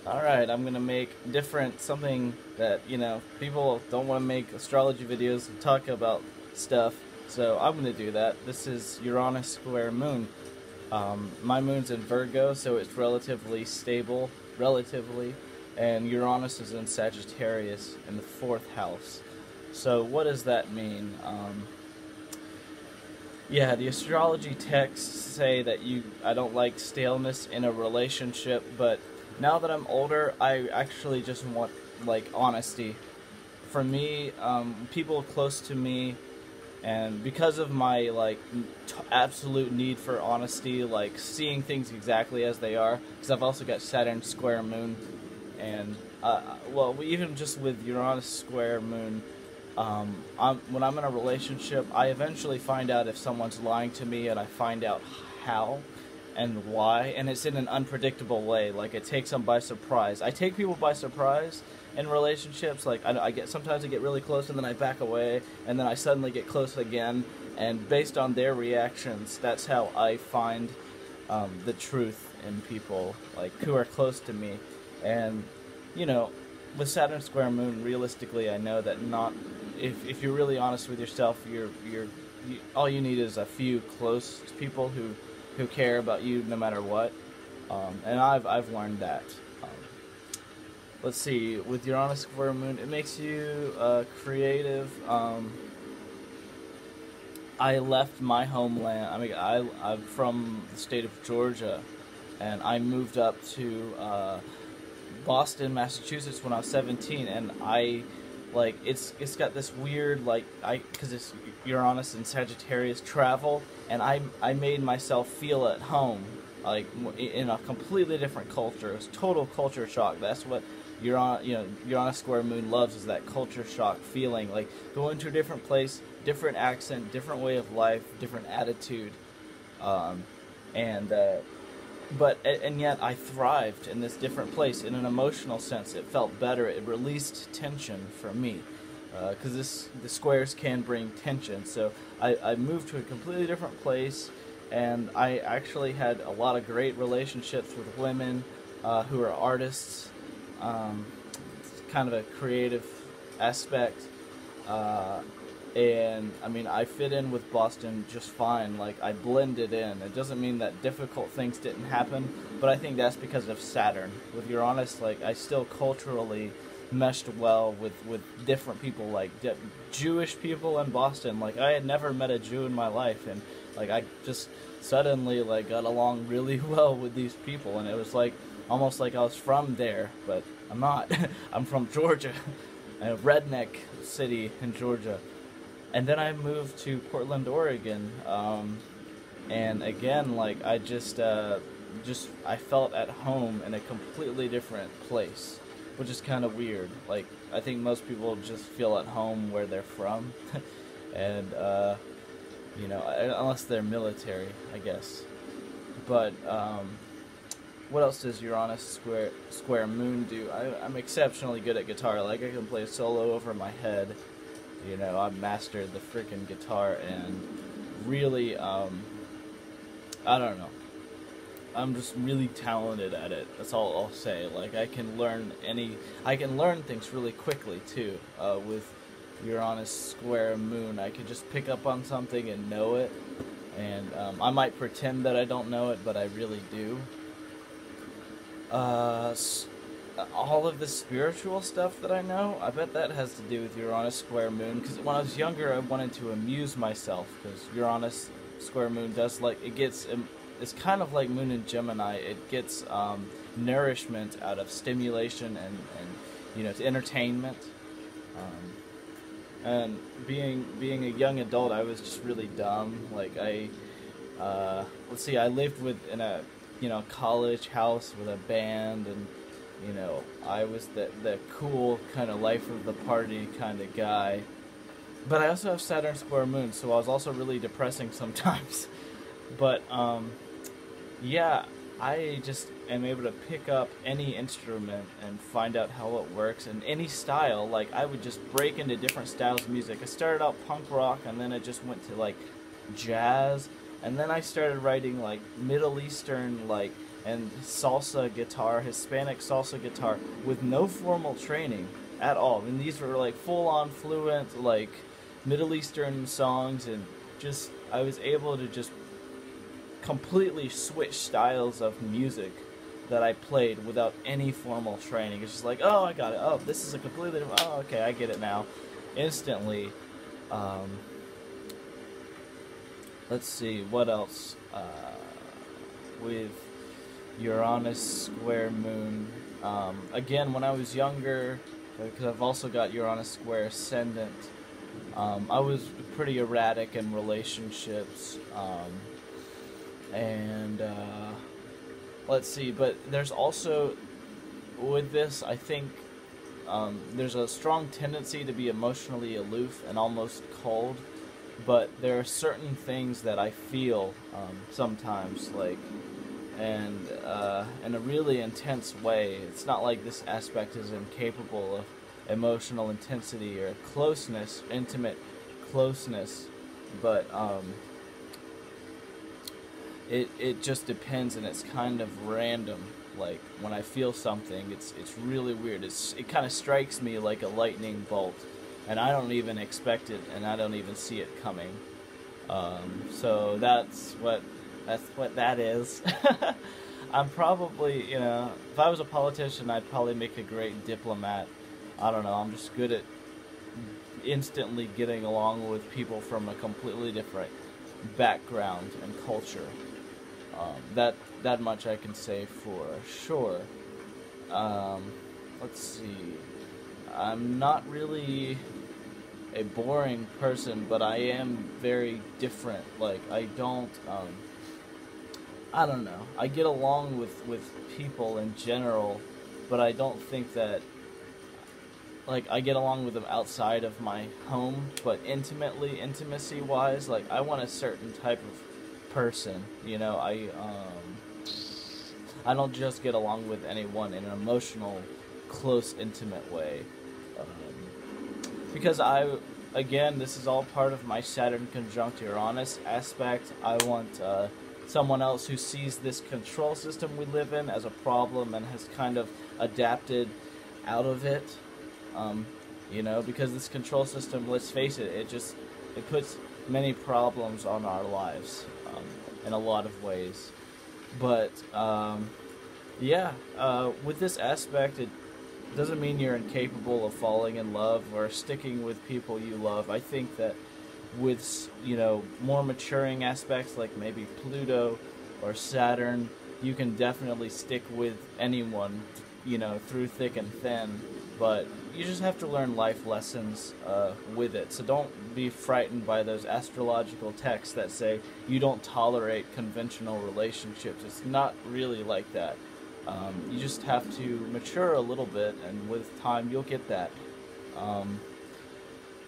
Alright, I'm gonna make something that, people don't want to make astrology videos and talk about stuff, so I'm gonna do that. This is Uranus square moon. My moon's in Virgo, so it's relatively stable, and Uranus is in Sagittarius in the 4th house. So what does that mean? Yeah, the astrology texts say that I don't like staleness in a relationship, but now that I'm older, I actually just want, like, honesty. For me, people close to me, and because of my, like, absolute need for honesty, like, seeing things exactly as they are, because I've also got Saturn square moon, and, well, even just with Uranus square moon, when I'm in a relationship, I eventually find out if someone's lying to me, and I find out how and why, and it's in an unpredictable way. Like, it takes them by surprise. I take people by surprise in relationships. Like, sometimes I get really close, and then I back away, and then I suddenly get close again, and based on their reactions, that's how I find the truth in people, like, who are close to me. And, with Saturn square moon, realistically, I know that if you're really honest with yourself, all you need is a few close people who care about you no matter what. And I've learned that. Let's see, with Uranus square moon, it makes you creative. I left my homeland. I mean, I'm from the state of Georgia, and I moved up to Boston, Massachusetts when I was 17, and it's got this weird, because it's Uranus and Sagittarius travel, and I made myself feel at home, like, in a completely different culture. It was total culture shock. That's what Uranus square moon loves, is that culture shock feeling, like going to a different place, different accent, different way of life, different attitude, and yet I thrived in this different place. In an emotional sense, it felt better. It released tension for me, because the squares can bring tension. So I moved to a completely different place, and I actually had a lot of great relationships with women who are artists. It's kind of a creative aspect. And I mean, I fit in with Boston just fine. Like, I blended in. It doesn't mean that difficult things didn't happen, but I think that's because of Saturn. With Uranus, like, I still culturally meshed well with different people, like Jewish people in Boston. Like, I had never met a Jew in my life, and like, I just suddenly, like, got along really well with these people, and it was like almost like I was from there, but I'm not. I'm from Georgia, a redneck city in Georgia. And then I moved to Portland, Oregon, and again, like, I I felt at home in a completely different place, which is kind of weird. Like, I think most people just feel at home where they're from, and unless they're military, I guess. But what else does Uranus square moon do? I'm exceptionally good at guitar. Like, I can play a solo over my head. I've mastered the freaking guitar, and really, I don't know. I'm just really talented at it. That's all I'll say. Like, I can learn things really quickly too. With Uranus square moon, I can just pick up on something and know it, and I might pretend that I don't know it, but I really do. All of the spiritual stuff that I know, I bet that has to do with Uranus square moon, because when I was younger, I wanted to amuse myself, because Uranus square moon does, like, it's kind of like moon in Gemini. It gets nourishment out of stimulation and entertainment. And being a young adult, I was just really dumb. Like, let's see, I lived in a college house with a band, and I was the cool kind of life of the party kind of guy. But I also have Saturn square moon, so I was also really depressing sometimes. But yeah, I just am able to pick up any instrument and find out how it works in any style. Like, I would just break into different styles of music. I started out punk rock, and then I just went to, like, jazz, and then I started writing, like, Middle Eastern, like, and salsa guitar, Hispanic salsa guitar, with no formal training at all. And these were like full-on fluent, like Middle Eastern songs, and just I was able to just completely switch styles of music that I played without any formal training. It's just like, oh, I got it. Oh, this is a completely different. Oh, okay, I get it now, instantly. Let's see what else with Uranus square moon. Again, when I was younger, because I've also got Uranus square ascendant, I was pretty erratic in relationships, and let's see, but there's also, with this, I think there's a strong tendency to be emotionally aloof and almost cold, but there are certain things that I feel sometimes, like, and in a really intense way. It's not like this aspect is incapable of emotional intensity or closeness, intimate closeness, but it just depends, and it's kind of random. Like, when I feel something, it's really weird. It kind of strikes me like a lightning bolt, and I don't even expect it, and I don't even see it coming. So that's what that is. I'm probably, if I was a politician, I'd probably make a great diplomat. I don't know, I'm just good at instantly getting along with people from a completely different background and culture. That much I can say for sure. Let's see. I'm not really a boring person, but I am very different. Like, I don't know. I get along with people in general, but I don't think that, like, I get along with them outside of my home, but intimacy-wise, like, I want a certain type of person, I don't just get along with anyone in an emotional, close, intimate way, because again, this is all part of my Saturn conjunct Uranus aspect. I want someone else who sees this control system we live in as a problem and has kind of adapted out of it, because this control system, let's face it, it puts many problems on our lives, in a lot of ways. But with this aspect, it doesn't mean you're incapable of falling in love or sticking with people you love. I think that with, more maturing aspects like maybe Pluto or Saturn, you can definitely stick with anyone, through thick and thin, but you just have to learn life lessons with it. So don't be frightened by those astrological texts that say you don't tolerate conventional relationships. It's not really like that. You just have to mature a little bit, and with time you'll get that.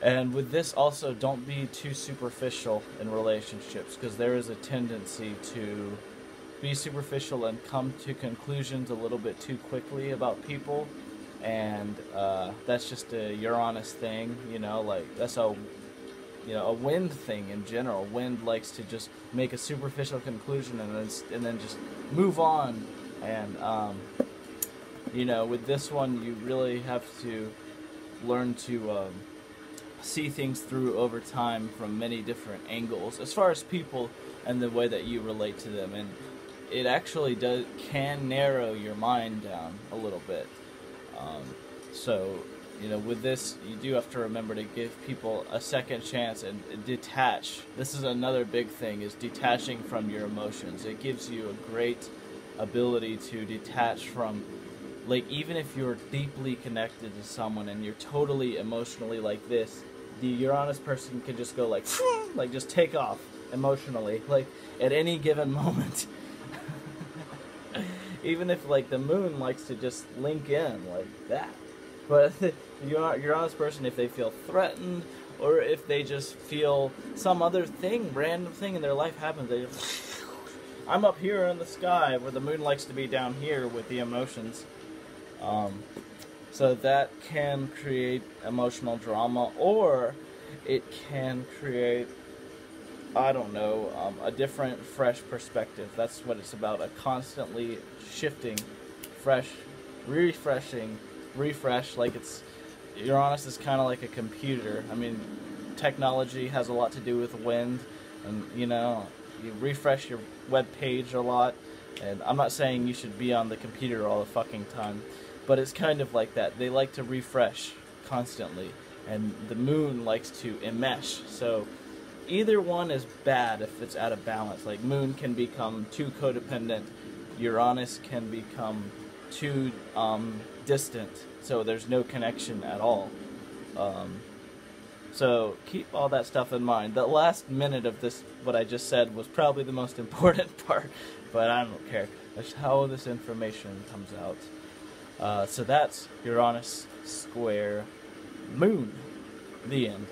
And with this also, don't be too superficial in relationships, because there is a tendency to be superficial and come to conclusions a little bit too quickly about people, and that's just a Uranus thing, like that's a wind thing in general. Wind likes to just make a superficial conclusion and then just move on, and with this one you really have to learn to see things through over time from many different angles as far as people and the way that you relate to them, and it actually can narrow your mind down a little bit. So, with this, you do have to remember to give people a second chance and detach. This is another big thing, is detaching from your emotions. It gives you a great ability to detach from, like, even if you're deeply connected to someone and you're totally emotionally like this, the Uranus person can just go like just take off emotionally, like, at any given moment. Even if, like, the moon likes to just link in like that. But the Uranus person, if they feel threatened, or if they just feel some other thing, random thing in their life happens, they just, I'm up here in the sky, where the moon likes to be down here with the emotions. So that can create emotional drama, or it can create I don't know, a different, fresh perspective. That's what it's about. A constantly shifting, fresh, refreshing, refresh. Like it's, Uranus is kind of like a computer. I mean, technology has a lot to do with wind, and you refresh your web page a lot. And I'm not saying you should be on the computer all the fucking time, but it's kind of like that. They like to refresh constantly, and the moon likes to enmesh. So either one is bad if it's out of balance. Like moon can become too codependent, Uranus can become too distant, so there's no connection at all. So keep all that stuff in mind. The last minute of this, what I just said, was probably the most important part, but I don't care. That's how this information comes out. So that's Uranus square Moon. The end.